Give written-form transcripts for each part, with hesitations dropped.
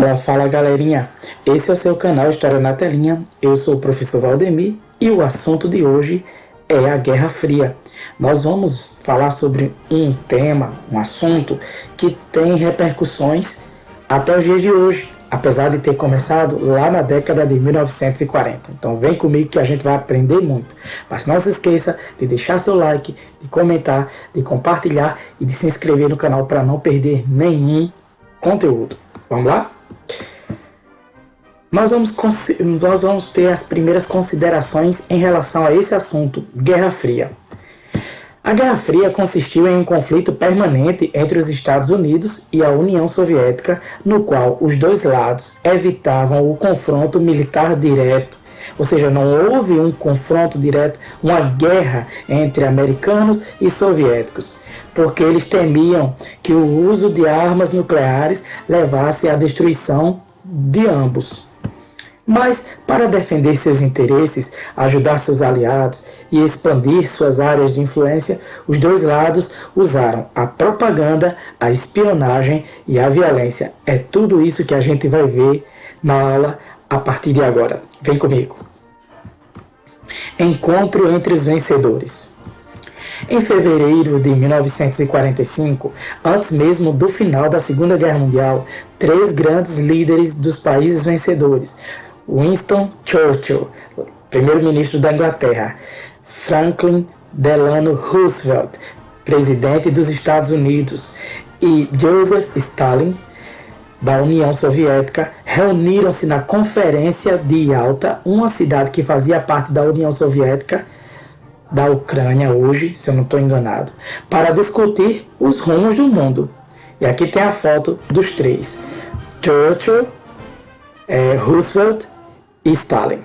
Fala, fala galerinha, esse é o seu canal História na Telinha, eu sou o professor Valdemir e o assunto de hoje é a Guerra Fria. Nós vamos falar sobre um tema, um assunto que tem repercussões até os dias de hoje, apesar de ter começado lá na década de 1940. Então vem comigo que a gente vai aprender muito. Mas não se esqueça de deixar seu like, de comentar, de compartilhar e de se inscrever no canal para não perder nenhum conteúdo. Vamos lá? Nós vamos ter as primeiras considerações em relação a esse assunto, Guerra Fria. A Guerra Fria consistiu em um conflito permanente entre os Estados Unidos e a União Soviética, no qual os dois lados evitavam o confronto militar direto. Ou seja, não houve um confronto direto, uma guerra entre americanos e soviéticos, porque eles temiam que o uso de armas nucleares levasse à destruição de ambos. Mas, para defender seus interesses, ajudar seus aliados e expandir suas áreas de influência, os dois lados usaram a propaganda, a espionagem e a violência. É tudo isso que a gente vai ver na aula a partir de agora. Vem comigo. Encontro entre os vencedores. Em fevereiro de 1945, antes mesmo do final da Segunda Guerra Mundial, três grandes líderes dos países vencedores, Winston Churchill, primeiro-ministro da Inglaterra, Franklin Delano Roosevelt, presidente dos Estados Unidos, e Joseph Stalin, da União Soviética, reuniram-se na Conferência de Yalta, uma cidade que fazia parte da União Soviética, da Ucrânia hoje, se eu não estou enganado, para discutir os rumos do mundo. E aqui tem a foto dos três, Churchill, Roosevelt e Stalin.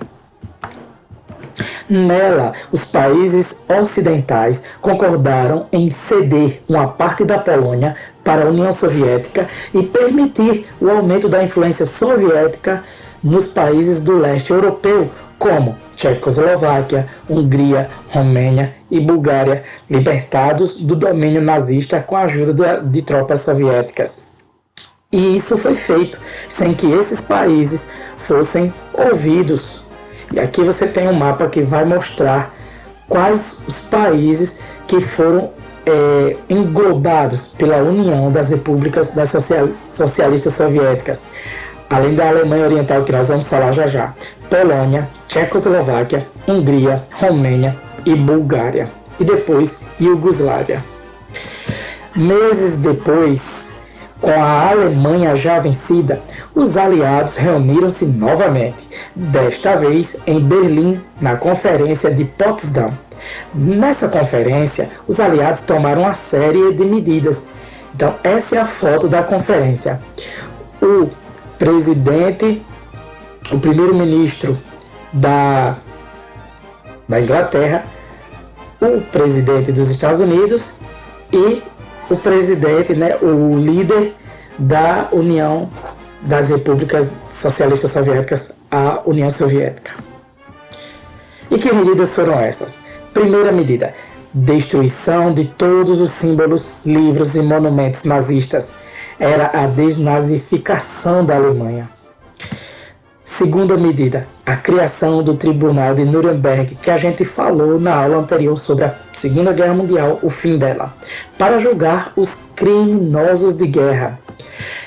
Nela, os países ocidentais concordaram em ceder uma parte da Polônia para a União Soviética e permitir o aumento da influência soviética nos países do leste europeu, como Tchecoslováquia, Hungria, Romênia e Bulgária, libertados do domínio nazista com a ajuda de tropas soviéticas. E isso foi feito sem que esses países fossem ouvidos. E aqui você tem um mapa que vai mostrar quais os países que foram englobados pela União das Repúblicas das Socialistas Soviéticas, além da Alemanha Oriental, que nós vamos falar já já. Polônia, Tchecoslováquia, Hungria, Romênia e Bulgária. E depois Iugoslávia. Meses depois, com a Alemanha já vencida, os aliados reuniram-se novamente, desta vez em Berlim, na Conferência de Potsdam. Nessa conferência, os aliados tomaram uma série de medidas. Então, essa é a foto da conferência. O primeiro-ministro da Inglaterra, o presidente dos Estados Unidos e o presidente, o líder da União das Repúblicas Socialistas Soviéticas, a União Soviética. E que medidas foram essas? Primeira medida, destruição de todos os símbolos, livros e monumentos nazistas. Era a desnazificação da Alemanha. Segunda medida, a criação do Tribunal de Nuremberg, que a gente falou na aula anterior sobre a Segunda Guerra Mundial, o fim dela, para julgar os criminosos de guerra.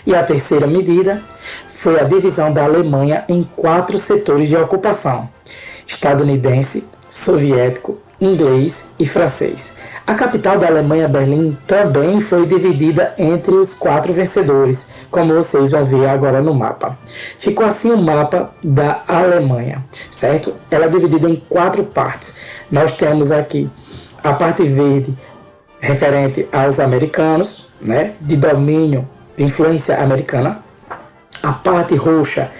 E a terceira medida foi a divisão da Alemanha em 4 setores de ocupação: estadunidense, soviético, inglês e francês. A capital da Alemanha, Berlim, também foi dividida entre os 4 vencedores, como vocês vão ver agora no mapa. Ficou assim o mapa da Alemanha, certo? Ela é dividida em 4 partes. Nós temos aqui a parte verde referente aos americanos, de domínio, de influência americana. A parte roxa,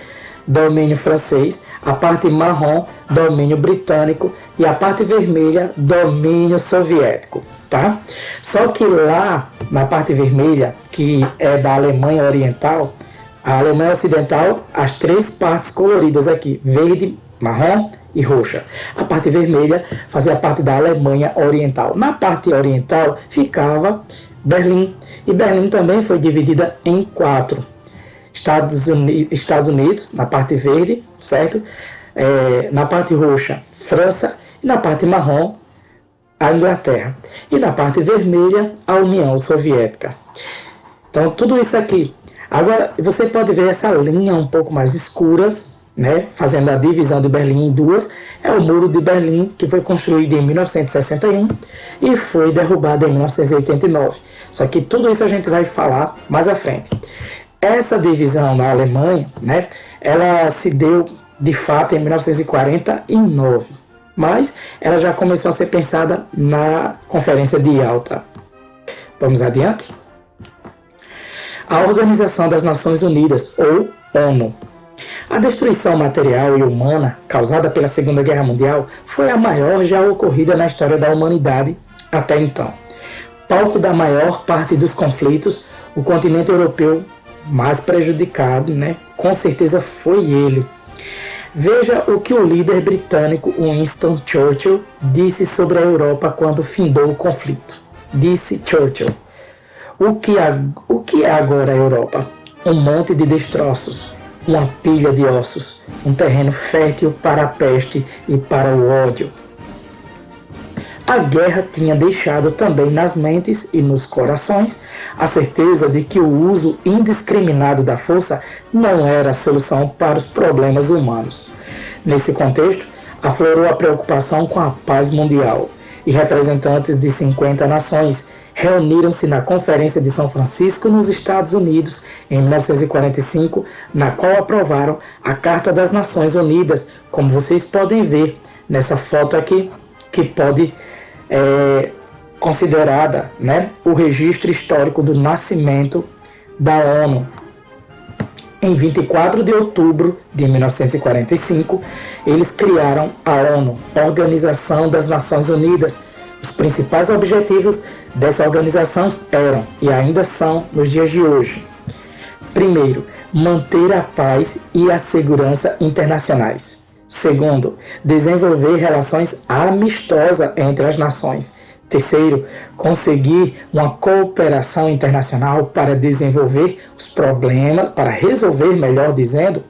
domínio francês. A parte marrom, domínio britânico, e a parte vermelha, domínio soviético, tá? Só que lá, na parte vermelha, que é da Alemanha Oriental, a Alemanha Ocidental, as 3 partes coloridas aqui, verde, marrom e roxa. A parte vermelha fazia parte da Alemanha Oriental. Na parte oriental ficava Berlim, e Berlim também foi dividida em 4. Estados Unidos, na parte verde, certo? Na parte roxa, França, e na parte marrom, a Inglaterra. E na parte vermelha, a União Soviética. Então, tudo isso aqui. Agora, você pode ver essa linha um pouco mais escura, né, fazendo a divisão de Berlim em duas. É o Muro de Berlim, que foi construído em 1961 e foi derrubado em 1989. Só que tudo isso a gente vai falar mais à frente. Essa divisão na Alemanha, né, ela se deu de fato em 1949, mas ela já começou a ser pensada na Conferência de Yalta. Vamos adiante? A Organização das Nações Unidas, ou ONU. A destruição material e humana causada pela Segunda Guerra Mundial foi a maior já ocorrida na história da humanidade até então. Palco da maior parte dos conflitos, o continente europeu mais prejudicado, né, com certeza foi ele. Veja o que o líder britânico Winston Churchill disse sobre a Europa quando findou o conflito. Disse Churchill: o que é agora a Europa? Um monte de destroços, uma pilha de ossos, um terreno fértil para a peste e para o ódio. A guerra tinha deixado também nas mentes e nos corações a certeza de que o uso indiscriminado da força não era a solução para os problemas humanos. Nesse contexto, aflorou a preocupação com a paz mundial, e representantes de 50 nações reuniram-se na Conferência de São Francisco, nos Estados Unidos, em 1945, na qual aprovaram a Carta das Nações Unidas, como vocês podem ver nessa foto aqui, que pode considerada, né, o registro histórico do nascimento da ONU. Em 24 de outubro de 1945, eles criaram a ONU, Organização das Nações Unidas. Os principais objetivos dessa organização eram, e ainda são nos dias de hoje: primeiro, manter a paz e a segurança internacionais. Segundo, desenvolver relações amistosas entre as nações. Terceiro, conseguir uma cooperação internacional para desenvolver os problemas, para resolver, melhor dizendo,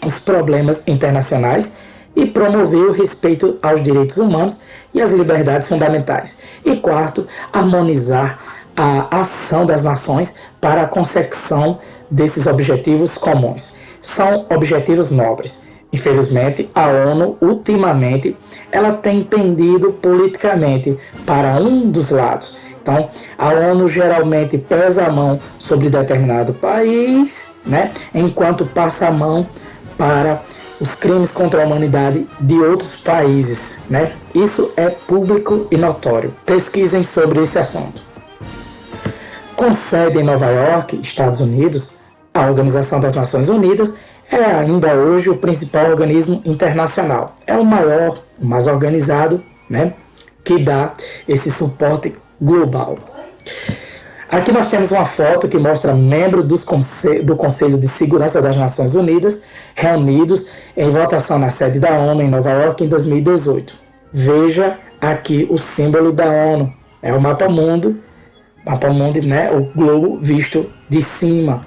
os problemas internacionais e promover o respeito aos direitos humanos e às liberdades fundamentais. E quarto, harmonizar a ação das nações para a consecução desses objetivos comuns. São objetivos nobres. Infelizmente, a ONU, ultimamente, ela tem pendido politicamente para um dos lados. Então, a ONU geralmente pesa a mão sobre determinado país, né, enquanto passa a mão para os crimes contra a humanidade de outros países, né? Isso é público e notório. Pesquisem sobre esse assunto. Com sede em Nova York, Estados Unidos, a Organização das Nações Unidas é ainda hoje o principal organismo internacional. É o maior, o mais organizado, né, que dá esse suporte global. Aqui nós temos uma foto que mostra membros do Conselho de Segurança das Nações Unidas reunidos em votação na sede da ONU em Nova York em 2018. Veja aqui o símbolo da ONU. É o mapa mundo, né, o globo visto de cima.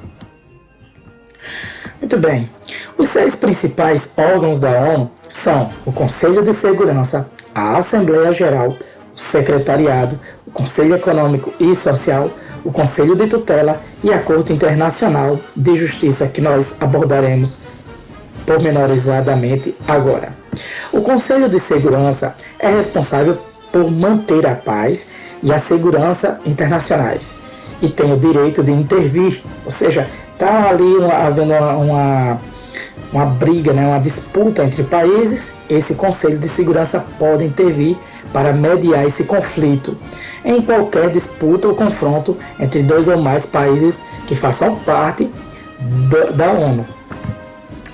Muito bem. Os 6 principais órgãos da ONU são o Conselho de Segurança, a Assembleia Geral, o Secretariado, o Conselho Econômico e Social, o Conselho de Tutela e a Corte Internacional de Justiça, que nós abordaremos pormenorizadamente agora. O Conselho de Segurança é responsável por manter a paz e a segurança internacionais e tem o direito de intervir, ou seja, está ali havendo uma briga, né, uma disputa entre países. Esse Conselho de Segurança pode intervir para mediar esse conflito em qualquer disputa ou confronto entre 2 ou mais países que façam parte da ONU.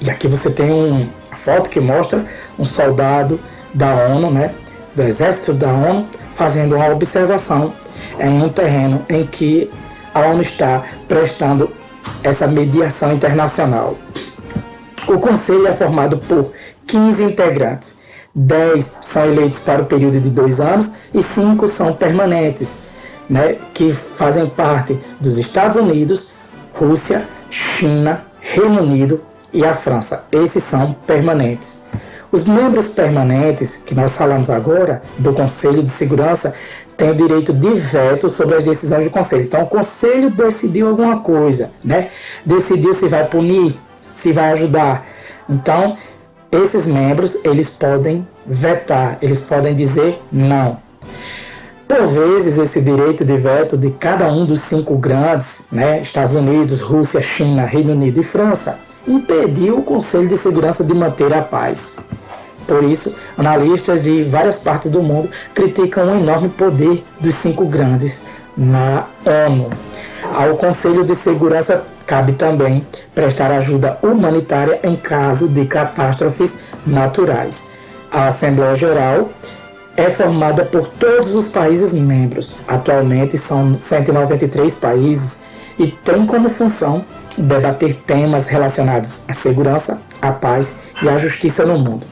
E aqui você tem uma foto que mostra um soldado da ONU, né, do exército da ONU, fazendo uma observação em um terreno em que a ONU está prestando essa mediação internacional. O Conselho é formado por 15 integrantes. 10 são eleitos para o período de 2 anos e 5 são permanentes, né, que fazem parte dos Estados Unidos, Rússia, China, Reino Unido e a França. Esses são permanentes. Os membros permanentes, que nós falamos agora, do Conselho de Segurança, têm o direito de veto sobre as decisões do Conselho. Então, o Conselho decidiu alguma coisa, né? Decidiu se vai punir, se vai ajudar. Então, esses membros, eles podem vetar, eles podem dizer não. Por vezes, esse direito de veto de cada um dos 5 grandes, né, Estados Unidos, Rússia, China, Reino Unido e França, impediu o Conselho de Segurança de manter a paz. Por isso, analistas de várias partes do mundo criticam o enorme poder dos 5 grandes na ONU. Ao Conselho de Segurança cabe também prestar ajuda humanitária em caso de catástrofes naturais. A Assembleia Geral é formada por todos os países membros. Atualmente são 193 países e tem como função debater temas relacionados à segurança, à paz e à justiça no mundo.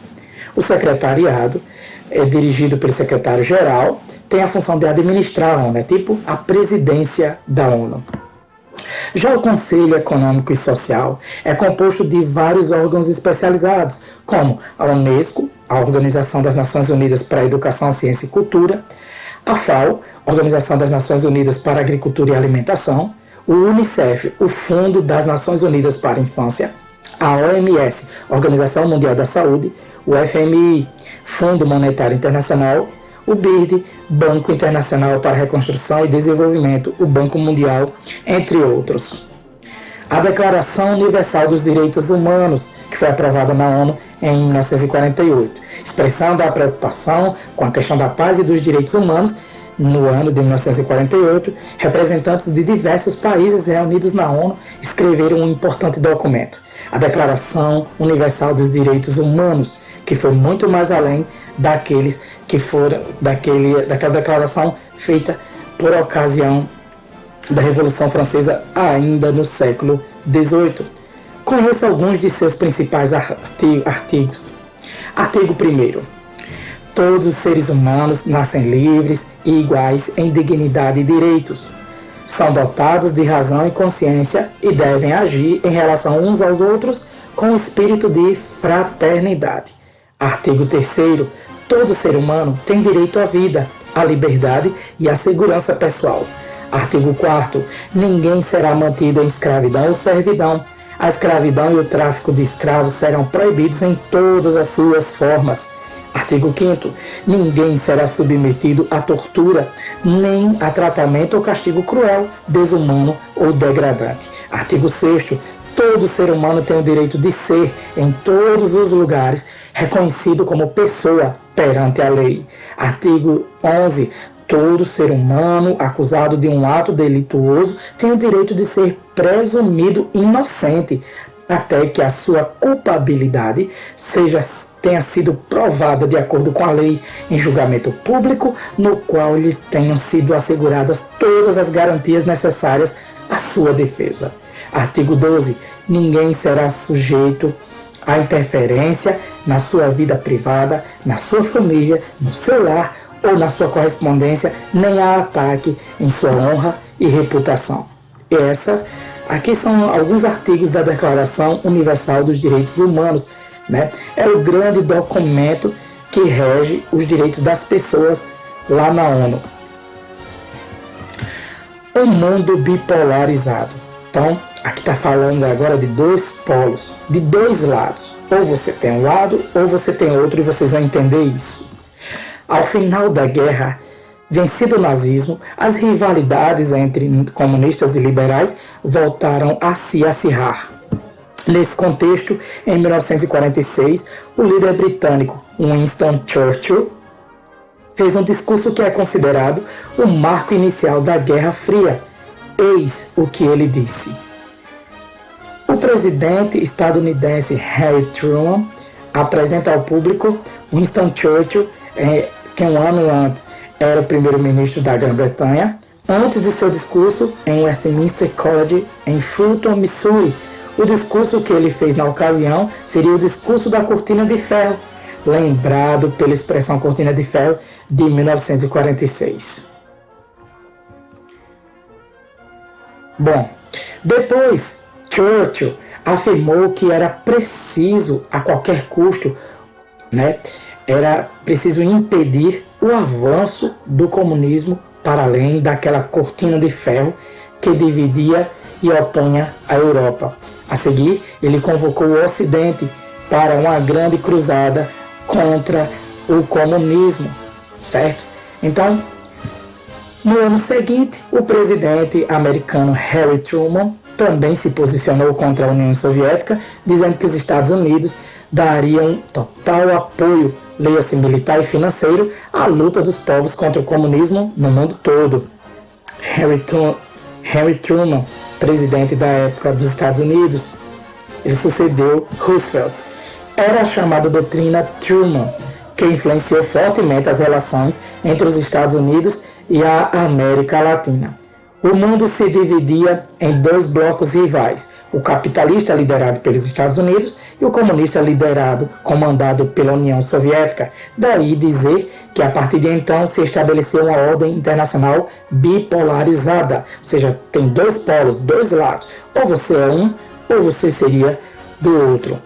O secretariado é dirigido pelo secretário-geral, tem a função de administrar a ONU, é tipo a presidência da ONU. Já o Conselho Econômico e Social é composto de vários órgãos especializados, como a Unesco, a Organização das Nações Unidas para a Educação, Ciência e Cultura, a FAO, Organização das Nações Unidas para a Agricultura e Alimentação, o UNICEF, o Fundo das Nações Unidas para a Infância, a OMS, Organização Mundial da Saúde, o FMI, Fundo Monetário Internacional, o BIRD, Banco Internacional para a Reconstrução e Desenvolvimento, o Banco Mundial, entre outros. A Declaração Universal dos Direitos Humanos, que foi aprovada na ONU em 1948, expressando a preocupação com a questão da paz e dos direitos humanos. No ano de 1948, representantes de diversos países reunidos na ONU escreveram um importante documento, a Declaração Universal dos Direitos Humanos, que foi muito mais além daqueles que foram daquela declaração feita por ocasião da Revolução Francesa ainda no século XVIII. Conheça alguns de seus principais artigos. Artigo 1º. Todos os seres humanos nascem livres e iguais em dignidade e direitos. São dotados de razão e consciência e devem agir em relação uns aos outros com espírito de fraternidade. Artigo 3º. Todo ser humano tem direito à vida, à liberdade e à segurança pessoal. Artigo 4º. Ninguém será mantido em escravidão ou servidão. A escravidão e o tráfico de escravos serão proibidos em todas as suas formas. Artigo 5º. Ninguém será submetido à tortura, nem a tratamento ou castigo cruel, desumano ou degradante. Artigo 6º. Todo ser humano tem o direito de ser, em todos os lugares, reconhecido como pessoa perante a lei. Artigo 11. Todo ser humano acusado de um ato delituoso tem o direito de ser presumido inocente, até que a sua culpabilidade tenha sido provada de acordo com a lei em julgamento público, no qual lhe tenham sido asseguradas todas as garantias necessárias à sua defesa. Artigo 12. Ninguém será sujeito à interferência na sua vida privada, na sua família, no seu lar ou na sua correspondência, nem a ataque em sua honra e reputação. Aqui são alguns artigos da Declaração Universal dos Direitos Humanos, né? É o grande documento que rege os direitos das pessoas lá na ONU. O mundo bipolarizado. Então, aqui está falando agora de 2 polos, de 2 lados. Ou você tem um lado, ou você tem outro, e vocês vão entender isso. Ao final da guerra, vencido o nazismo, as rivalidades entre comunistas e liberais voltaram a se acirrar. Nesse contexto, em 1946, o líder britânico Winston Churchill fez um discurso que é considerado o marco inicial da Guerra Fria. Eis o que ele disse. O presidente estadunidense Harry Truman apresenta ao público Winston Churchill, que um ano antes era o primeiro-ministro da Grã-Bretanha, antes de seu discurso em Westminster College, em Fulton, Missouri. O discurso que ele fez na ocasião seria o discurso da Cortina de Ferro, lembrado pela expressão Cortina de Ferro de 1946. Bom, depois Churchill afirmou que era preciso, a qualquer custo, né, era preciso impedir o avanço do comunismo para além daquela cortina de ferro que dividia e opunha a Europa. A seguir, ele convocou o Ocidente para uma grande cruzada contra o comunismo, certo? Então, no ano seguinte, o presidente americano Harry Truman também se posicionou contra a União Soviética, dizendo que os Estados Unidos dariam total apoio, leia-se militar e financeiro, à luta dos povos contra o comunismo no mundo todo. Harry Truman, presidente da época dos Estados Unidos, ele sucedeu Roosevelt. Era a chamada doutrina Truman, que influenciou fortemente as relações entre os Estados Unidos e a América Latina. O mundo se dividia em dois blocos rivais, o capitalista liderado pelos Estados Unidos e o comunista comandado pela União Soviética. Daí dizer que a partir de então se estabeleceu uma ordem internacional bipolarizada, ou seja, tem dois polos, dois lados, ou você é um ou você seria do outro.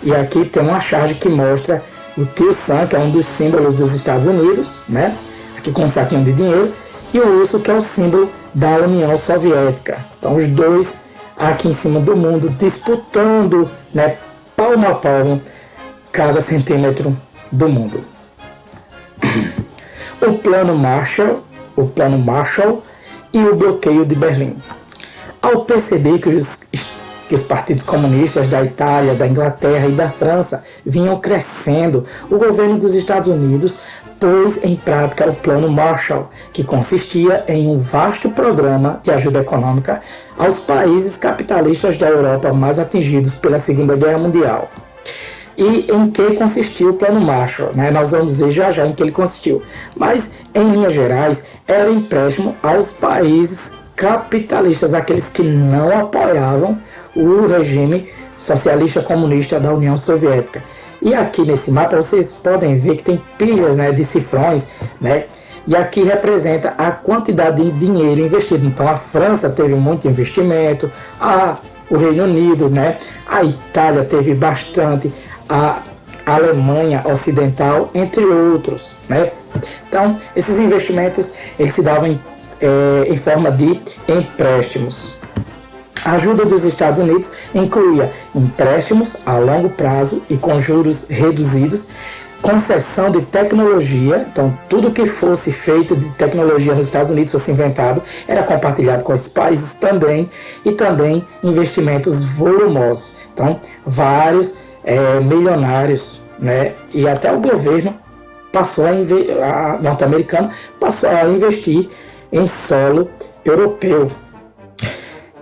E aqui tem uma charge que mostra o Tio Sam, que é um dos símbolos dos Estados Unidos, né? Aqui com um saquinho de dinheiro, e o urso, que é o símbolo da União Soviética. Então os dois aqui em cima do mundo disputando, né, palmo a palmo cada centímetro do mundo. O Plano Marshall e o bloqueio de Berlim. Ao perceber que os partidos comunistas da Itália, da Inglaterra e da França vinham crescendo, o governo dos Estados Unidos pôs em prática o Plano Marshall, que consistia em um vasto programa de ajuda econômica aos países capitalistas da Europa mais atingidos pela Segunda Guerra Mundial. E em que consistiu o Plano Marshall, né? Nós vamos ver já já em que ele consistiu. Mas, em linhas gerais, era empréstimo aos países capitalistas, aqueles que não apoiavam o regime socialista comunista da União Soviética. E aqui nesse mapa vocês podem ver que tem pilhas, né, de cifrões, né? E aqui representa a quantidade de dinheiro investido. Então a França teve muito investimento, o Reino Unido, né? A Itália teve bastante, a Alemanha Ocidental, entre outros, né? Então esses investimentos eles se davam em forma de empréstimos. A ajuda dos Estados Unidos incluía empréstimos a longo prazo e com juros reduzidos, concessão de tecnologia, então tudo que fosse feito de tecnologia nos Estados Unidos fosse inventado, era compartilhado com esses países também, e também investimentos volumosos. Então, vários milionários, né, e até o governo norte-americano passou a investir em solo europeu.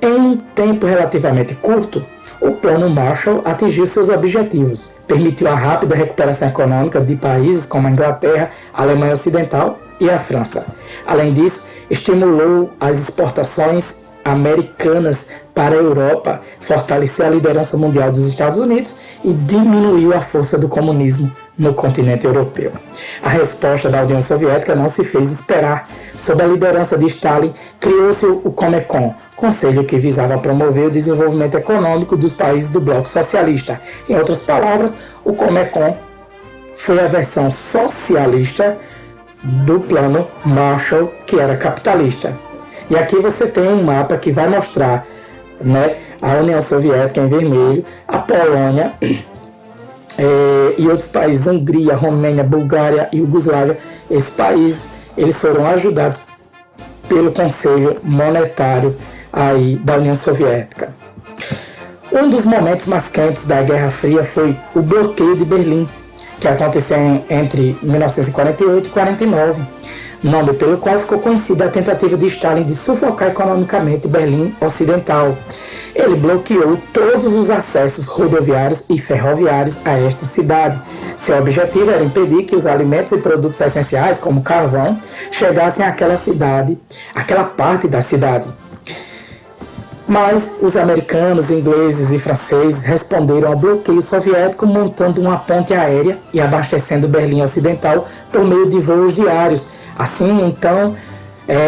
Em um tempo relativamente curto, o Plano Marshall atingiu seus objetivos, permitiu a rápida recuperação econômica de países como a Inglaterra, a Alemanha Ocidental e a França. Além disso, estimulou as exportações americanas para a Europa, fortaleceu a liderança mundial dos Estados Unidos e diminuiu a força do comunismo no continente europeu. A resposta da União Soviética não se fez esperar. Sob a liderança de Stalin, criou-se o Comecon, conselho que visava promover o desenvolvimento econômico dos países do bloco socialista. Em outras palavras, o Comecon foi a versão socialista do Plano Marshall, que era capitalista. E aqui você tem um mapa que vai mostrar, né, a União Soviética em vermelho, a Polônia e outros países, Hungria, Romênia, Bulgária e Iugoslávia. Esses países eles foram ajudados pelo Conselho Monetário aí da União Soviética. Um dos momentos mais quentes da Guerra Fria foi o bloqueio de Berlim, que aconteceu entre 1948 e 1949, nome pelo qual ficou conhecida a tentativa de Stalin de sufocar economicamente Berlim Ocidental. Ele bloqueou todos os acessos rodoviários e ferroviários a esta cidade. Seu objetivo era impedir que os alimentos e produtos essenciais, como carvão, chegassem àquela cidade, àquela parte da cidade. Mas os americanos, ingleses e franceses responderam ao bloqueio soviético montando uma ponte aérea e abastecendo Berlim Ocidental por meio de voos diários. Assim, então,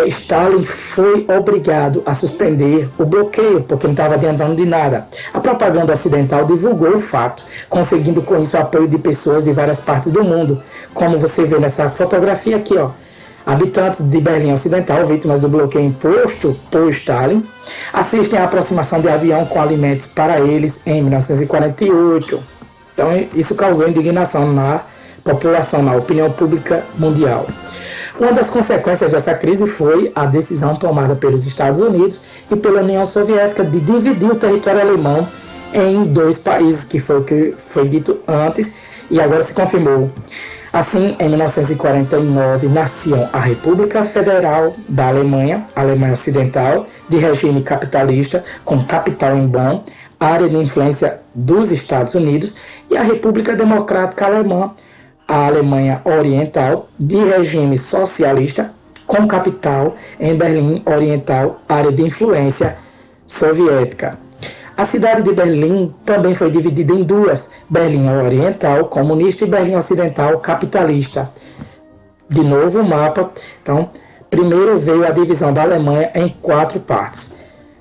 Stalin foi obrigado a suspender o bloqueio, porque não estava adiantando de nada. A propaganda ocidental divulgou o fato, conseguindo com isso o apoio de pessoas de várias partes do mundo. Como você vê nessa fotografia aqui, ó. Habitantes de Berlim Ocidental, vítimas do bloqueio imposto por Stalin, assistem à aproximação de avião com alimentos para eles em 1948. Então isso causou indignação na população, na opinião pública mundial. Uma das consequências dessa crise foi a decisão tomada pelos Estados Unidos e pela União Soviética de dividir o território alemão em dois países, que foi o que foi dito antes e agora se confirmou. Assim, em 1949, nasciam a República Federal da Alemanha, Alemanha Ocidental, de regime capitalista, com capital em Bonn, área de influência dos Estados Unidos, e a República Democrática Alemã, a Alemanha Oriental, de regime socialista, com capital em Berlim Oriental, área de influência soviética. A cidade de Berlim também foi dividida em duas: Berlim Oriental, comunista, e Berlim Ocidental, capitalista. De novo o mapa. Então, primeiro veio a divisão da Alemanha em 4 partes.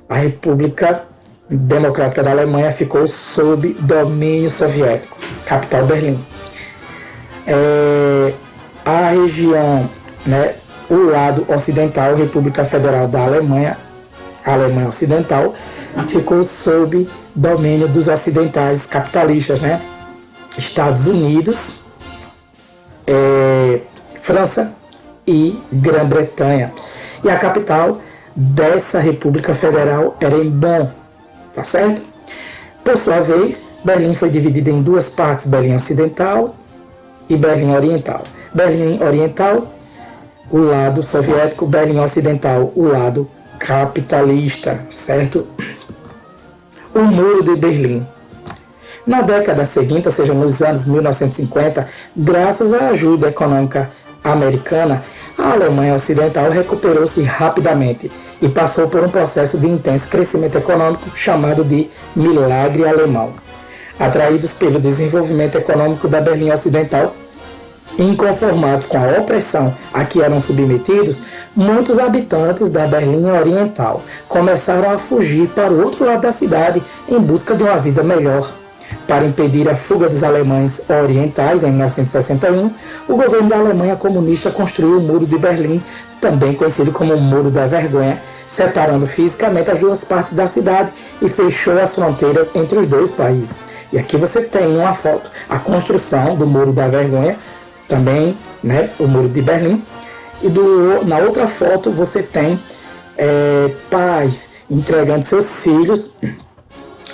A República Democrática da Alemanha ficou sob domínio soviético, capital Berlim. A região, né, o lado ocidental, República Federal da Alemanha, Alemanha Ocidental, ficou sob domínio dos ocidentais capitalistas, né? Estados Unidos, França e Grã-Bretanha. E a capital dessa República Federal era em Bonn, tá certo? Por sua vez, Berlim foi dividida em 2 partes: Berlim Ocidental e Berlim Oriental. Berlim Oriental, o lado soviético; Berlim Ocidental, o lado capitalista, certo? O Muro de Berlim. Na década seguinte, ou seja, nos anos 1950, graças à ajuda econômica americana, a Alemanha Ocidental recuperou-se rapidamente e passou por um processo de intenso crescimento econômico chamado de Milagre Alemão. Atraídos pelo desenvolvimento econômico da Berlim Ocidental, inconformados com a opressão a que eram submetidos, muitos habitantes da Berlim Oriental começaram a fugir para o outro lado da cidade em busca de uma vida melhor. Para impedir a fuga dos alemães orientais, em 1961, o governo da Alemanha comunista construiu o Muro de Berlim, também conhecido como o Muro da Vergonha, separando fisicamente as 2 partes da cidade e fechou as fronteiras entre os 2 países. E aqui você tem uma foto, a construção do Muro da Vergonha, também, né, o Muro de Berlim. E na outra foto você tem pais entregando seus filhos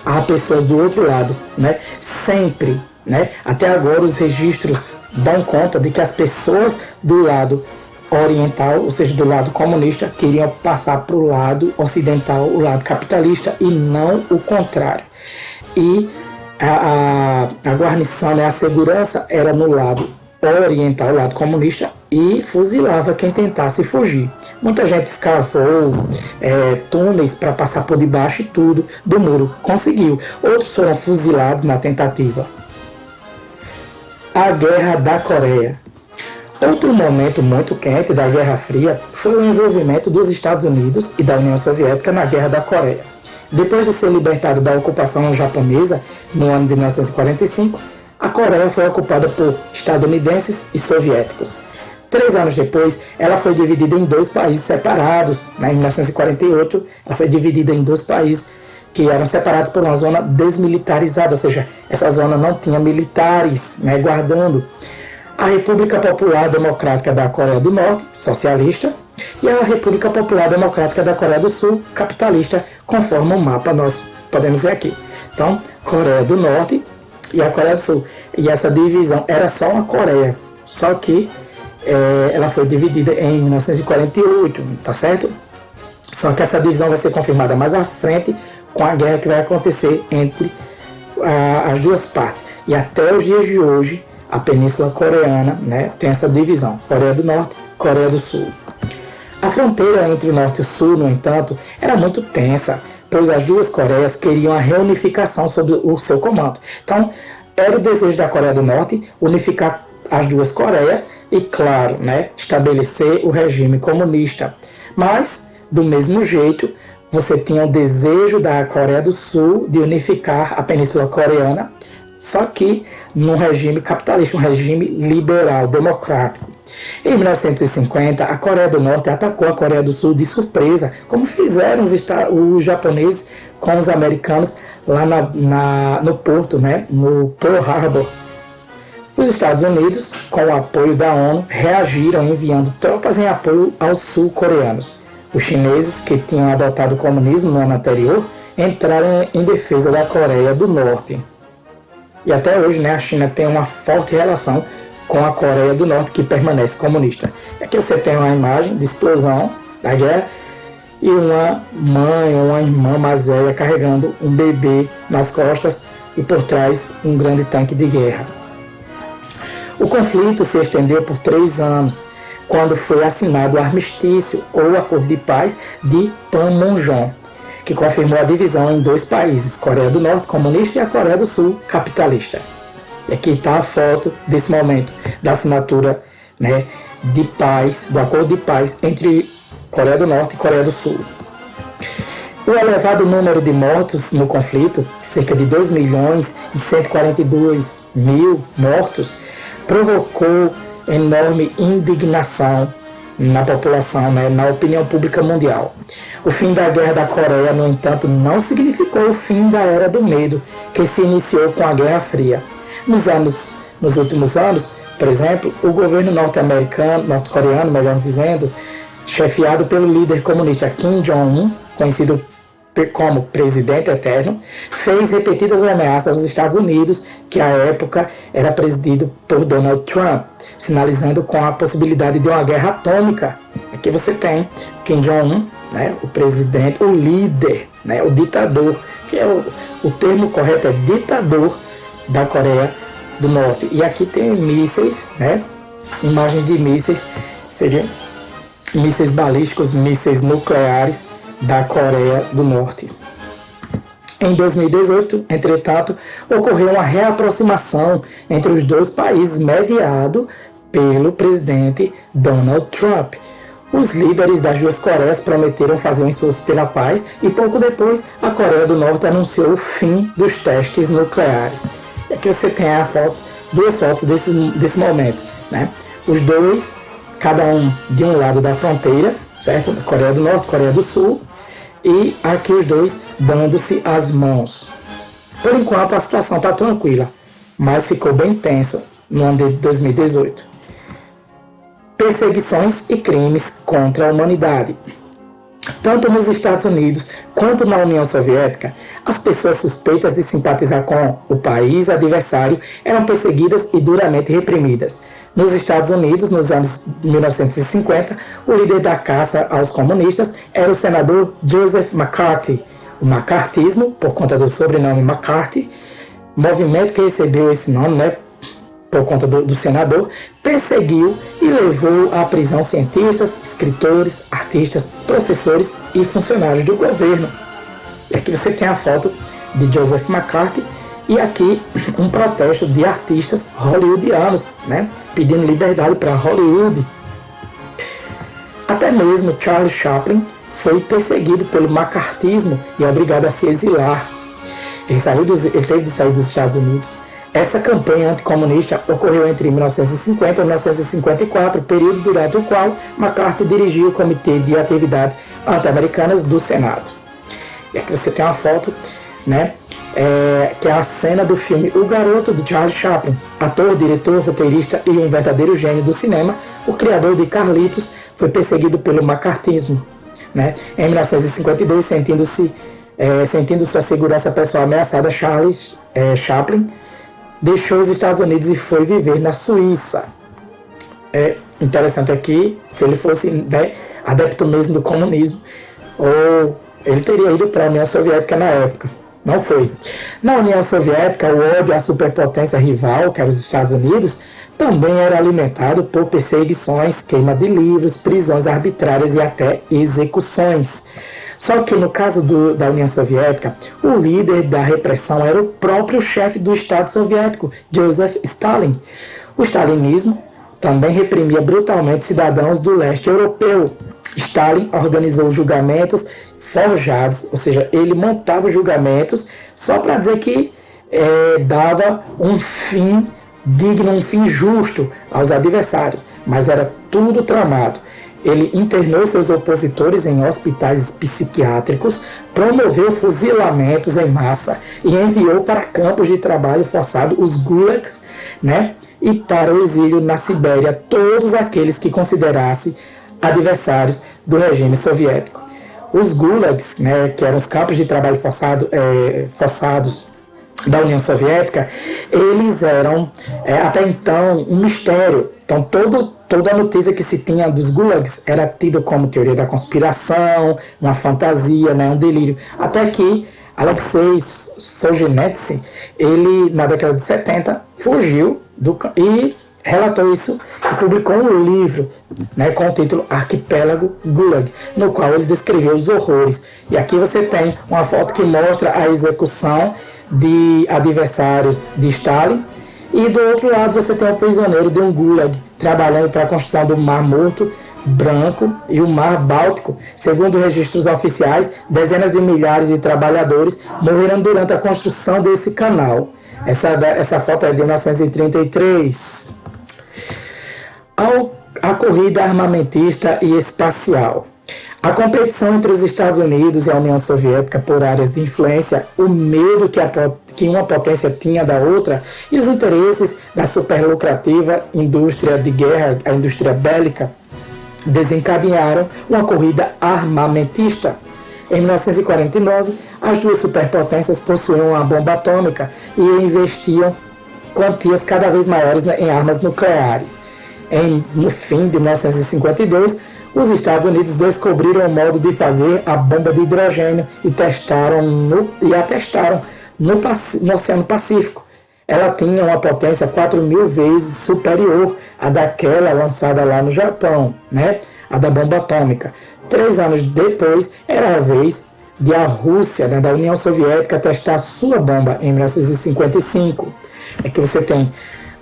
a pessoas do outro lado, né? Sempre, né? Até agora os registros dão conta de que as pessoas do lado oriental, ou seja, do lado comunista, queriam passar para o lado ocidental, o lado capitalista, e não o contrário. E a guarnição, né, a segurança era no lado oriental, o lado comunista, e fuzilava quem tentasse fugir. Muita gente escavou túneis para passar por debaixo e tudo do muro. Conseguiu. Outros foram fuzilados na tentativa. A Guerra da Coreia. Outro momento muito quente da Guerra Fria foi o envolvimento dos Estados Unidos e da União Soviética na Guerra da Coreia. Depois de ser libertado da ocupação japonesa no ano de 1945, a Coreia foi ocupada por estadunidenses e soviéticos. 3 anos depois, ela foi dividida em 2 países separados. Em 1948, ela foi dividida em 2 países que eram separados por uma zona desmilitarizada, ou seja, essa zona não tinha militares, né, guardando. A República Popular Democrática da Coreia do Norte, socialista, e a República Popular Democrática da Coreia do Sul, capitalista, conforme o mapa nós podemos ver aqui. Então, Coreia do Norte e a Coreia do Sul. E essa divisão era só uma Coreia, só que ela foi dividida em 1948, tá certo? Só que essa divisão vai ser confirmada mais à frente com a guerra que vai acontecer entre as 2 partes. E até os dias de hoje, a Península Coreana, né, tem essa divisão: Coreia do Norte, Coreia do Sul. A fronteira entre o Norte e o Sul, no entanto, era muito tensa, pois as 2 Coreias queriam a reunificação sob o seu comando. Então, era o desejo da Coreia do Norte unificar as 2 Coreias, e, claro, né, estabelecer o regime comunista. Mas, do mesmo jeito, você tinha o desejo da Coreia do Sul de unificar a Península Coreana, só que num regime capitalista, um regime liberal, democrático. Em 1950, a Coreia do Norte atacou a Coreia do Sul de surpresa, como fizeram os japoneses com os americanos lá no porto, né, no Pearl Harbor. Os Estados Unidos, com o apoio da ONU, reagiram enviando tropas em apoio aos sul-coreanos. Os chineses, que tinham adotado o comunismo no ano anterior, entraram em defesa da Coreia do Norte. E até hoje, né, a China tem uma forte relação com a Coreia do Norte, que permanece comunista. Aqui você tem uma imagem de explosão da guerra e uma mãe ou uma irmã mais velha carregando um bebê nas costas e por trás um grande tanque de guerra. O conflito se estendeu por 3 anos, quando foi assinado o armistício ou acordo de paz de Panmunjom, que confirmou a divisão em 2 países, Coreia do Norte comunista e a Coreia do Sul capitalista. E aqui está a foto desse momento da assinatura, né, de paz, do acordo de paz entre Coreia do Norte e Coreia do Sul. O elevado número de mortos no conflito, cerca de 2.142.000 mortos, provocou enorme indignação na população, né, na opinião pública mundial. O fim da Guerra da Coreia, no entanto, não significou o fim da Era do Medo, que se iniciou com a Guerra Fria. Nos últimos anos, por exemplo, o governo norte-coreano, melhor dizendo, chefiado pelo líder comunista Kim Jong-un, conhecido como Presidente Eterno, fez repetidas ameaças aos Estados Unidos, que à época era presidido por Donald Trump, sinalizando com a possibilidade de uma guerra atômica. Aqui você tem Kim Jong-un, né, o presidente, o líder, né, o ditador, que é o termo correto é ditador da Coreia do Norte. E aqui tem mísseis, né, imagens de mísseis, seriam mísseis balísticos, mísseis nucleares da Coreia do Norte. Em 2018, entretanto, ocorreu uma reaproximação entre os 2 países mediado pelo presidente Donald Trump. Os líderes das 2 Coreias prometeram fazer um esforço pela paz e pouco depois a Coreia do Norte anunciou o fim dos testes nucleares. E aqui você tem a foto, 2 fotos desse momento, né? Os 2, cada um de um lado da fronteira, certo? Coreia do Norte, Coreia do Sul, e aqui os 2 dando-se as mãos. Por enquanto a situação está tranquila, mas ficou bem tensa no ano de 2018. Perseguições e crimes contra a humanidade. Tanto nos Estados Unidos quanto na União Soviética, as pessoas suspeitas de simpatizar com o país adversário eram perseguidas e duramente reprimidas. Nos Estados Unidos, nos anos 1950, o líder da caça aos comunistas era o senador Joseph McCarthy. O macartismo, por conta do sobrenome McCarthy, movimento que recebeu esse nome, né, por conta do senador, perseguiu e levou à prisão cientistas, escritores, artistas, professores e funcionários do governo. E aqui você tem a foto de Joseph McCarthy e aqui um protesto de artistas hollywoodianos, né, pedindo liberdade para Hollywood. Até mesmo Charlie Chaplin foi perseguido pelo macartismo e obrigado a se exilar. Ele teve de sair dos Estados Unidos. Essa campanha anticomunista ocorreu entre 1950 e 1954, período durante o qual McCarthy dirigiu o Comitê de Atividades Anti-Americanas do Senado. E aqui você tem uma foto, né, que é a cena do filme O Garoto, de Charlie Chaplin. Ator, diretor, roteirista e um verdadeiro gênio do cinema, o criador de Carlitos foi perseguido pelo macartismo. Né? Em 1952, sentindo sua segurança pessoal ameaçada, Chaplin deixou os Estados Unidos e foi viver na Suíça. É interessante aqui, se ele fosse, né, adepto mesmo do comunismo, ou ele teria ido para a União Soviética na época. Não foi. Na União Soviética, o ódio à superpotência rival, que era os Estados Unidos, também era alimentado por perseguições, queima de livros, prisões arbitrárias e até execuções. Só que no caso da União Soviética, o líder da repressão era o próprio chefe do Estado soviético, Joseph Stalin. O stalinismo também reprimia brutalmente cidadãos do leste europeu. Stalin organizou julgamentos forjados, ou seja, ele montava julgamentos só para dizer que dava um fim digno, um fim justo aos adversários, mas era tudo tramado. Ele internou seus opositores em hospitais psiquiátricos, promoveu fuzilamentos em massa e enviou para campos de trabalho forçado, os gulags, né? E para o exílio na Sibéria todos aqueles que considerasse adversários do regime soviético. Os gulags, né, que eram os campos de trabalho forçados da União Soviética, eles eram até então um mistério. Então toda a notícia que se tinha dos gulags era tida como teoria da conspiração, uma fantasia, né, um delírio. Até que Alexei Solzhenitsyn, ele na década de 70 fugiu e relatou isso e publicou um livro, né, com o título Arquipélago Gulag, no qual ele descreveu os horrores. E aqui você tem uma foto que mostra a execução de adversários de Stalin, e do outro lado você tem um prisioneiro de um gulag trabalhando para a construção do Mar Morto Branco e o Mar Báltico. Segundo registros oficiais, dezenas de milhares de trabalhadores morreram durante a construção desse canal. Essa foto é de 1933. A corrida armamentista e espacial. A competição entre os Estados Unidos e a União Soviética por áreas de influência, o medo que uma potência tinha da outra e os interesses da superlucrativa indústria de guerra, a indústria bélica, desencadearam uma corrida armamentista. Em 1949, as duas superpotências possuíam uma bomba atômica e investiam quantias cada vez maiores em armas nucleares. No fim de 1952, os Estados Unidos descobriram o modo de fazer a bomba de hidrogênio e a testaram no Oceano Pacífico. Ela tinha uma potência 4.000 vezes superior à daquela lançada lá no Japão, né? A da bomba atômica. 3 anos depois, era a vez de a Rússia, né, da União Soviética, testar sua bomba em 1955. É que você tem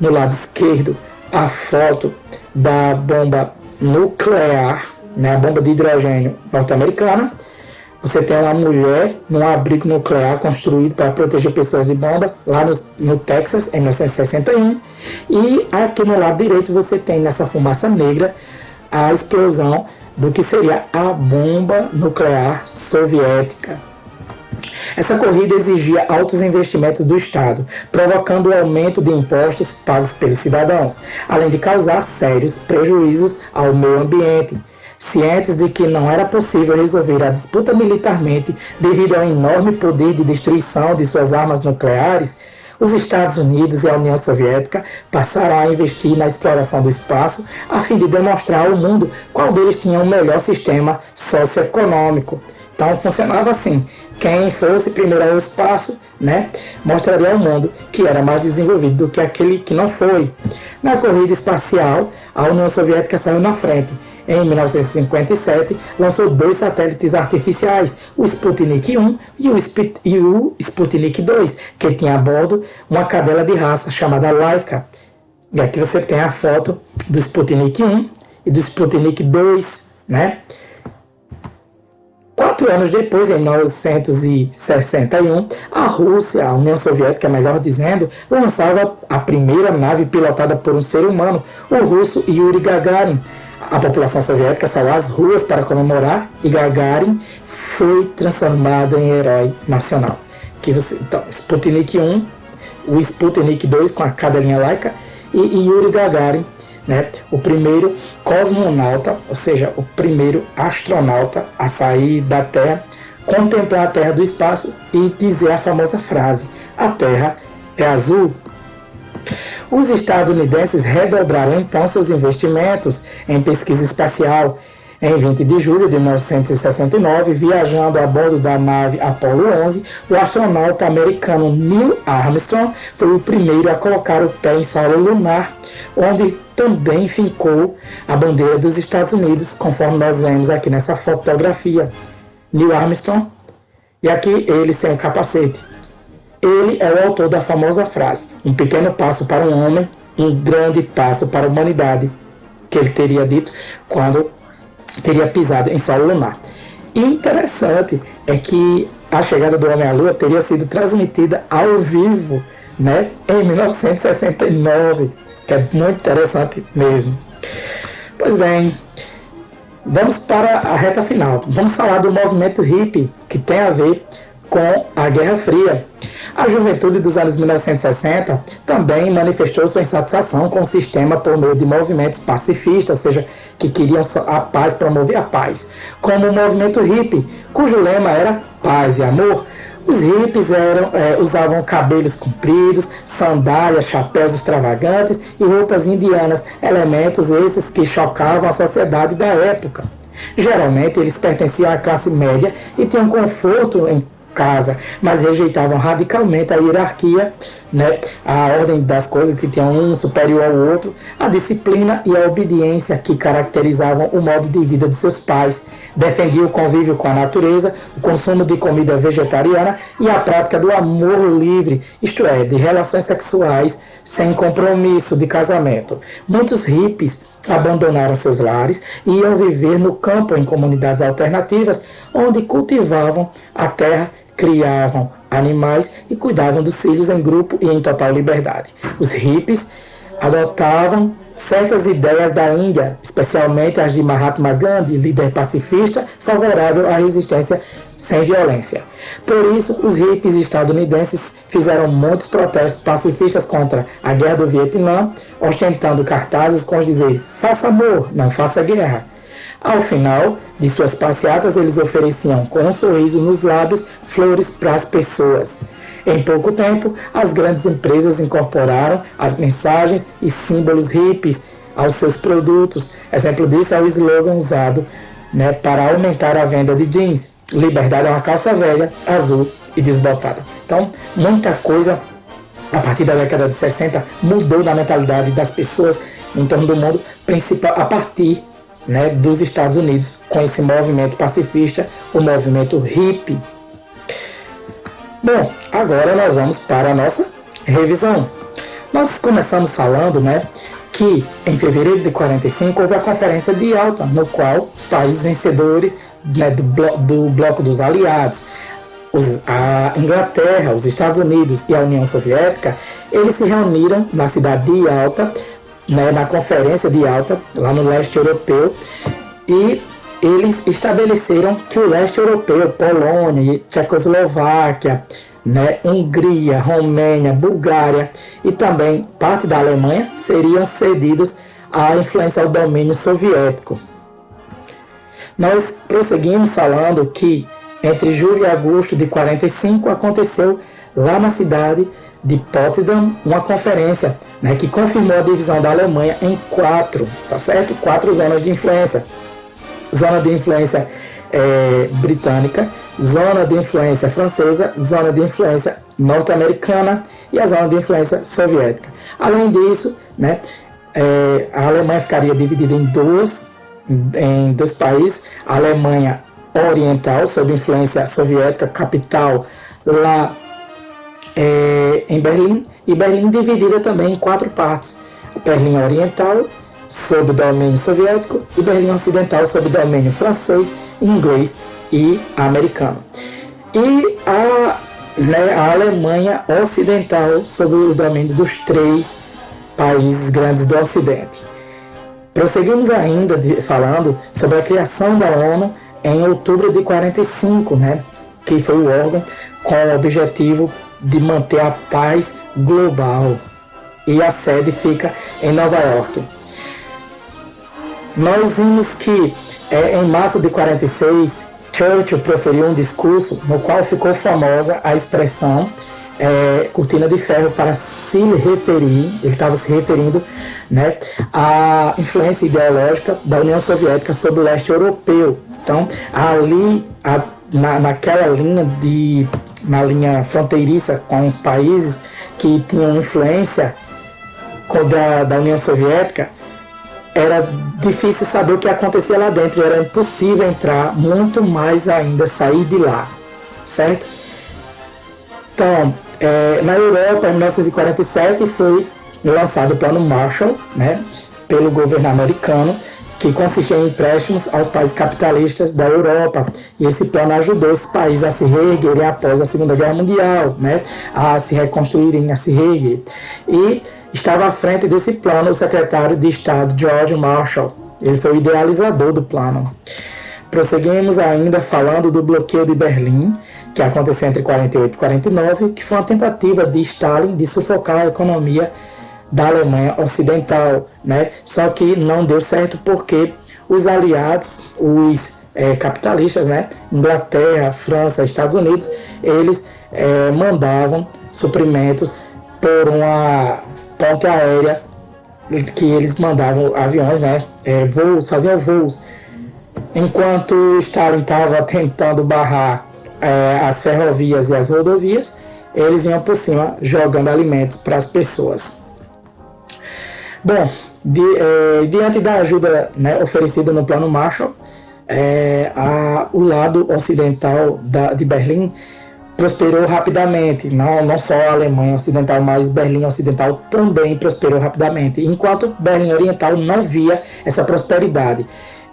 no lado esquerdo a foto da bomba nuclear, né, a bomba de hidrogênio norte-americana. Você tem uma mulher num abrigo nuclear construído para proteger pessoas de bombas, lá no Texas, em 1961. E aqui no lado direito você tem, nessa fumaça negra, a explosão do que seria a bomba nuclear soviética. Essa corrida exigia altos investimentos do Estado, provocando o aumento de impostos pagos pelos cidadãos, além de causar sérios prejuízos ao meio ambiente. Cientes de que não era possível resolver a disputa militarmente devido ao enorme poder de destruição de suas armas nucleares, os Estados Unidos e a União Soviética passaram a investir na exploração do espaço a fim de demonstrar ao mundo qual deles tinha o melhor sistema socioeconômico. Então funcionava assim: quem fosse primeiro ao espaço, né, mostraria ao mundo que era mais desenvolvido do que aquele que não foi. Na corrida espacial, a União Soviética saiu na frente. Em 1957, lançou 2 satélites artificiais, o Sputnik 1 e o Sputnik 2, que tinha a bordo uma cadela de raça chamada Laika. E aqui você tem a foto do Sputnik 1 e do Sputnik 2, né? 4 anos depois, em 1961, a Rússia, a União Soviética, melhor dizendo, lançava a primeira nave pilotada por um ser humano, o russo Yuri Gagarin. A população soviética saiu às ruas para comemorar e Gagarin foi transformado em herói nacional. Então, Sputnik 1, o Sputnik 2 com a cadelinha Laika e Yuri Gagarin, né, o primeiro cosmonauta, ou seja, o primeiro astronauta a sair da Terra, contemplar a Terra do espaço e dizer a famosa frase: a Terra é azul. Os estadunidenses redobraram então seus investimentos em pesquisa espacial. Em 20 de julho de 1969, viajando a bordo da nave Apollo 11, o astronauta americano Neil Armstrong foi o primeiro a colocar o pé em solo lunar, onde também fincou a bandeira dos Estados Unidos, conforme nós vemos aqui nessa fotografia. Neil Armstrong, e aqui ele sem o capacete. Ele é o autor da famosa frase: um pequeno passo para um homem, um grande passo para a humanidade, que ele teria dito quando teria pisado em solo lunar. E o interessante é que a chegada do homem à Lua teria sido transmitida ao vivo, né, em 1969, que é muito interessante mesmo. Pois bem, vamos para a reta final. Vamos falar do movimento hippie, que tem a ver com a Guerra Fria. A juventude dos anos 1960 também manifestou sua insatisfação com o sistema por meio de movimentos pacifistas, ou seja, que queriam a paz, promover a paz, como o movimento hippie, cujo lema era paz e amor. Os hippies usavam cabelos compridos, sandálias, chapéus extravagantes e roupas indianas, elementos esses que chocavam a sociedade da época. Geralmente eles pertenciam à classe média e tinham conforto em casa, mas rejeitavam radicalmente a hierarquia, né, a ordem das coisas, que tinham um superior ao outro, a disciplina e a obediência que caracterizavam o modo de vida de seus pais. Defendiam o convívio com a natureza, o consumo de comida vegetariana e a prática do amor livre, isto é, de relações sexuais sem compromisso de casamento. Muitos hippies abandonaram seus lares e iam viver no campo em comunidades alternativas, onde cultivavam a terra, criavam animais e cuidavam dos filhos em grupo e em total liberdade. Os hippies adotavam certas ideias da Índia, especialmente as de Mahatma Gandhi, líder pacifista favorável à resistência sem violência. Por isso, os hippies estadunidenses fizeram muitos protestos pacifistas contra a guerra do Vietnã, ostentando cartazes com os dizeres "Faça amor, não faça guerra". Ao final de suas passeatas, eles ofereciam, com um sorriso nos lábios, flores para as pessoas. Em pouco tempo, as grandes empresas incorporaram as mensagens e símbolos hippies aos seus produtos. Exemplo disso é o slogan usado, né, para aumentar a venda de jeans: liberdade é uma calça velha, azul e desbotada. Então, muita coisa a partir da década de 60 mudou na mentalidade das pessoas em torno do mundo, principal a partir, né, dos Estados Unidos, com esse movimento pacifista, o movimento hippie. Bom, agora nós vamos para a nossa revisão. Nós começamos falando, né, que em fevereiro de 45 houve a Conferência de Yalta, no qual os países vencedores, né, do bloco dos aliados, a Inglaterra, os Estados Unidos e a União Soviética, eles se reuniram na cidade de Yalta, né, na Conferência de Yalta, lá no leste europeu, e eles estabeleceram que o leste europeu, Polônia, Tchecoslováquia, né, Hungria, Romênia, Bulgária e também parte da Alemanha seriam cedidos à influência ao domínio soviético. Nós prosseguimos falando que entre julho e agosto de 45 aconteceu lá na cidade de Potsdam uma conferência, né, que confirmou a divisão da Alemanha em quatro, tá certo? 4 zonas de influência. Zona de influência britânica, zona de influência francesa, zona de influência norte-americana e a zona de influência soviética. Além disso, né, a Alemanha ficaria dividida em dois países: a Alemanha Oriental, sob influência soviética, capital lá em Berlim, e Berlim dividida também em 4 partes: Berlim Oriental, sob domínio soviético, e Berlim Ocidental, sob domínio francês, inglês e americano. E a Alemanha Ocidental, sob o domínio dos 3 países grandes do Ocidente. Prosseguimos ainda falando sobre a criação da ONU em outubro de 45, né, que foi o órgão com o objetivo de manter a paz global, e a sede fica em Nova York. Nós vimos que em março de 46, Churchill proferiu um discurso no qual ficou famosa a expressão cortina de ferro, para se referir, ele estava se referindo, né, à influência ideológica da União Soviética sobre o leste europeu. Então, ali, naquela linha na linha fronteiriça com os países que tinham influência da União Soviética, era difícil saber o que acontecia lá dentro, era impossível entrar, muito mais ainda sair de lá, certo? Então, na Europa, em 1947, foi lançado o Plano Marshall, né, pelo governo americano, que consistia em empréstimos aos países capitalistas da Europa. E esse plano ajudou esses países a se reerguerem após a Segunda Guerra Mundial, né, a se reconstruírem, a se reerguer. E estava à frente desse plano o secretário de Estado George Marshall. Ele foi o idealizador do plano. Prosseguimos ainda falando do bloqueio de Berlim, que aconteceu entre 48 e 49, que foi uma tentativa de Stalin de sufocar a economia da Alemanha Ocidental, né? Só que não deu certo porque os aliados, os capitalistas, né? Inglaterra, França, Estados Unidos, eles mandavam suprimentos por uma ponte aérea, que eles mandavam aviões, né? Voos, faziam voos. Enquanto Stalin estava tentando barrar as ferrovias e as rodovias, eles vinham por cima jogando alimentos para as pessoas. Bom, diante da ajuda, né, oferecida no Plano Marshall, o lado ocidental de Berlim prosperou rapidamente. Não só a Alemanha Ocidental, mas Berlim Ocidental também prosperou rapidamente, enquanto Berlim Oriental não via essa prosperidade.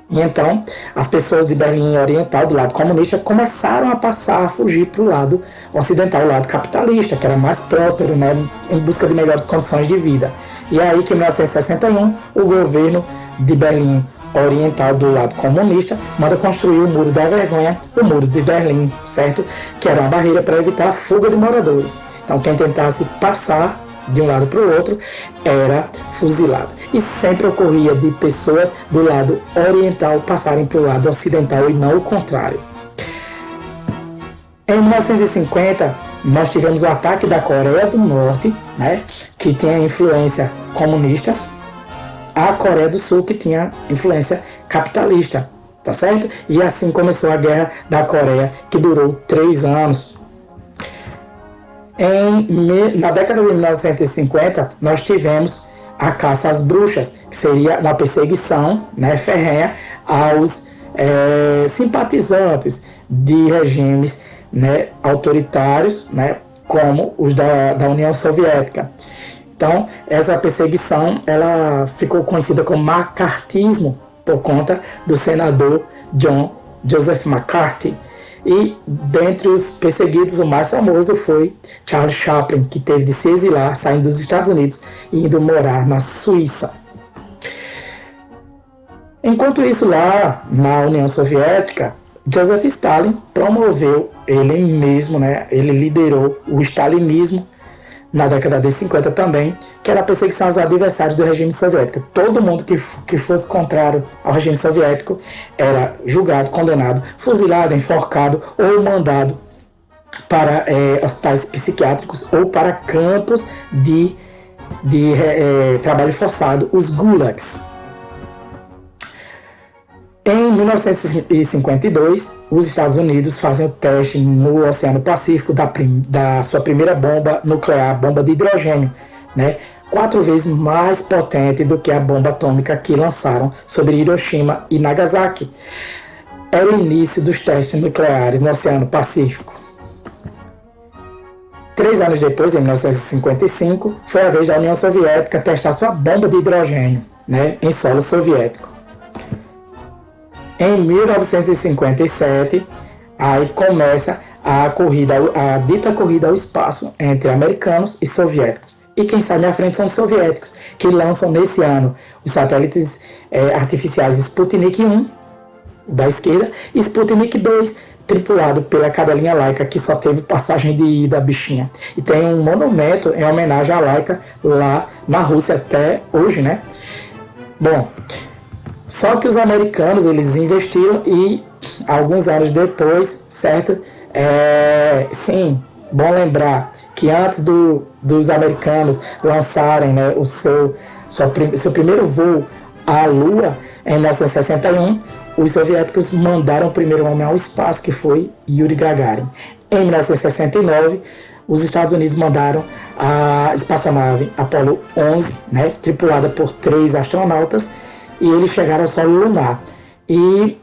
E então, as pessoas de Berlim Oriental, do lado comunista, começaram a passar a fugir para o lado ocidental, o lado capitalista, que era mais próspero, né, em busca de melhores condições de vida. E é aí que em 1961, o governo de Berlim Oriental, do lado comunista, manda construir o Muro da Vergonha, o Muro de Berlim, certo? Que era uma barreira para evitar a fuga de moradores. Então, quem tentasse passar de um lado para o outro era fuzilado. E sempre ocorria de pessoas do lado oriental passarem para o lado ocidental e não o contrário. Em 1950, nós tivemos o ataque da Coreia do Norte, né, que tinha influência comunista, a Coreia do Sul, que tinha influência capitalista, tá certo? E assim começou a Guerra da Coreia, que durou 3 anos. Na década de 1950, nós tivemos a caça às bruxas, que seria uma perseguição, né, ferrenha aos simpatizantes de regimes, né, autoritários, né, como os da União Soviética. Então, essa perseguição ela ficou conhecida como macartismo por conta do senador John Joseph McCarthy. E dentre os perseguidos, o mais famoso foi Charles Chaplin, que teve de se exilar, saindo dos Estados Unidos e indo morar na Suíça. Enquanto isso, lá na União Soviética, Joseph Stalin promoveu ele mesmo, né? Ele liderou o stalinismo na década de 50 também, que era a perseguição aos adversários do regime soviético. Todo mundo que fosse contrário ao regime soviético era julgado, condenado, fuzilado, enforcado ou mandado para hospitais psiquiátricos ou para campos de trabalho forçado, os gulags. Em 1952, os Estados Unidos fazem o teste no Oceano Pacífico da sua primeira bomba nuclear, bomba de hidrogênio, né? 4 vezes mais potente do que a bomba atômica que lançaram sobre Hiroshima e Nagasaki. Era o início dos testes nucleares no Oceano Pacífico. 3 anos depois, em 1955, foi a vez da União Soviética testar sua bomba de hidrogênio, né, em solo soviético. Em 1957, aí começa a dita corrida ao espaço entre americanos e soviéticos. E quem sai na frente são os soviéticos, que lançam nesse ano os satélites artificiais Sputnik 1, da esquerda, e Sputnik 2, tripulado pela cadelinha Laika, que só teve passagem de ida, bichinha. E tem um monumento em homenagem à Laika lá na Rússia até hoje, né? Bom, só que os americanos, eles investiram e alguns anos depois, certo? Sim, bom lembrar que antes dos americanos lançarem, né, seu primeiro voo à Lua, em 1961, os soviéticos mandaram o primeiro homem ao espaço, que foi Yuri Gagarin. Em 1969, os Estados Unidos mandaram a espaçonave Apollo 11, né, tripulada por 3 astronautas, e eles chegaram ao solo lunar. E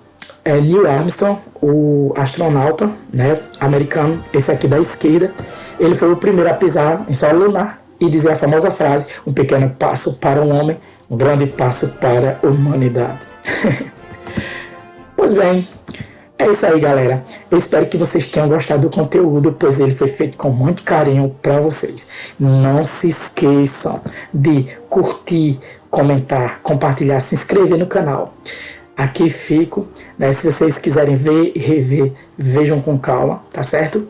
Neil Armstrong, o astronauta, né, americano, esse aqui da esquerda, ele foi o primeiro a pisar em solo lunar, e dizer a famosa frase: um pequeno passo para um homem, um grande passo para a humanidade. Pois bem, é isso aí, galera. Eu espero que vocês tenham gostado do conteúdo, pois ele foi feito com muito carinho para vocês. Não se esqueçam de curtir, comentar, compartilhar, se inscrever no canal. Aqui fico, né? Se vocês quiserem ver e rever, vejam com calma, tá certo?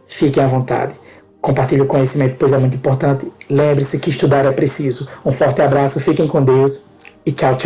Fiquem à vontade. Compartilhe o conhecimento, pois é muito importante. Lembre-se que estudar é preciso. Um forte abraço, fiquem com Deus e tchau, tchau.